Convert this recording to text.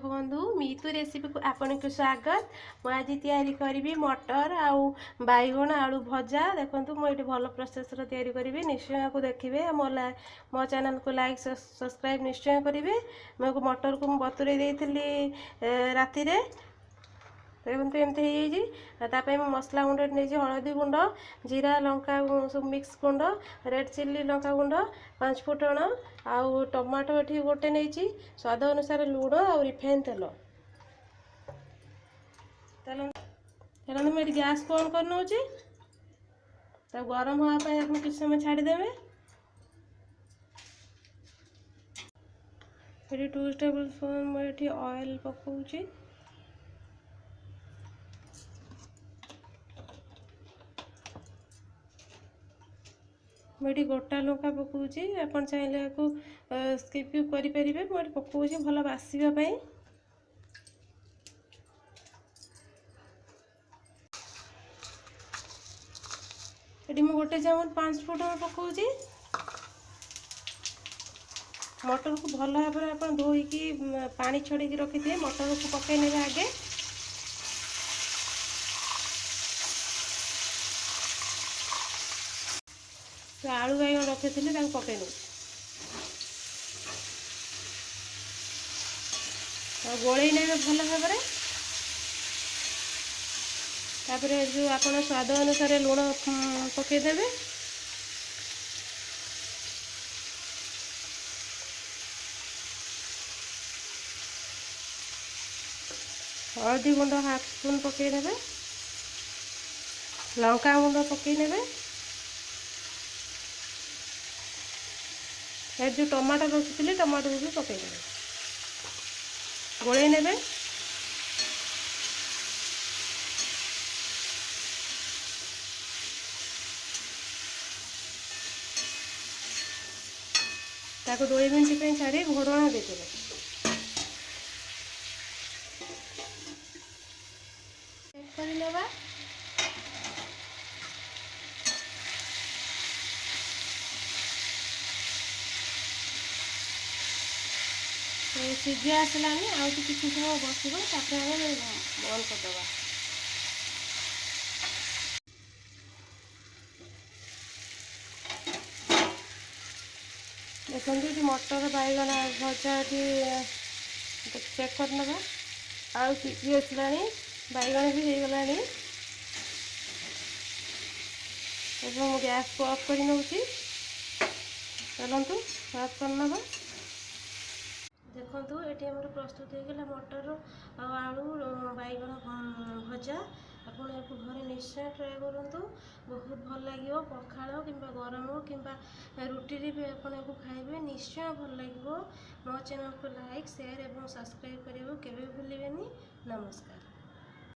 दर्शक बंधु मीतु रेसिपी को आपको स्वागत। मुझे आज तैयारी करी मटर आउ बैगण आलू भजा। देखो मुझे भल प्रोसेस तैयारी करी निश्चय को देखिए। मो चैनल को लाइक सब्सक्राइब निश्चय करेंगे। मैं मटर को बतुरे राति देखते एमती होतापाई मसला गुंड नहीं हलदी गुंड जीरा लंका सब मिक्स गुंड रेड चिल्ली लंका गुंड 5 फुटण आउ टमाटो ये गोटे नहीं स्वाद अनुसार लुण आ रिफाइन तेल। चलो मुझे गैस को ऑन कर नौची गरम होगापाई आप किसी समय छाड़देवे। ये 2 टेबल स्पून मुझे ऑयल पकाऊँगी। मुझे गोटा लंका पकाऊँगी। आप चाहिए को स्किप करेंगे। मुझे पकाऊँगी भल बासीबाई। ये मुझे गोटे चामच 5 फुटण पकाऊँगी। मटर को भल भाव में आप धोईकी पानी छड़ेकी रखी थे मटर को पकई ने आगे। आलू बैगण रखी थी पकई नौ गोलई ने भल भाव में। तापर जो आप स्वाद अनुसार लुण पकईदेवे। हल्दी गुंड 1/2 स्पून पकईदेवे। लंका गुंड पकईने। जो टमाटो रखी टमाटो भी पकईदेवे गोलई ने। ताको 2 मिनट छाड़ी घोड़ना देदेवे। करवा सीझी आसलानी आउ किसी समय बस बंद करदे। देखो ये मटर बैगण भजा ये चेक कर ना आउ सीझी आसला बैगण भी हो गला। गैस को ऑफ कर नौची। चलतु ऑफ करना। देखो ये आम प्रस्तुत होगा मटर आलू बैगण भजा। आपड़ या घरे निश्चय ट्राए करूँ। बहुत भल लगे पखाड़ कि गरम कि रुटी भी आपको खाइबे निश्चय भल लगे। मो चैनल को लाइक शेयर और सब्सक्राइब करने के भूलें। नमस्कार।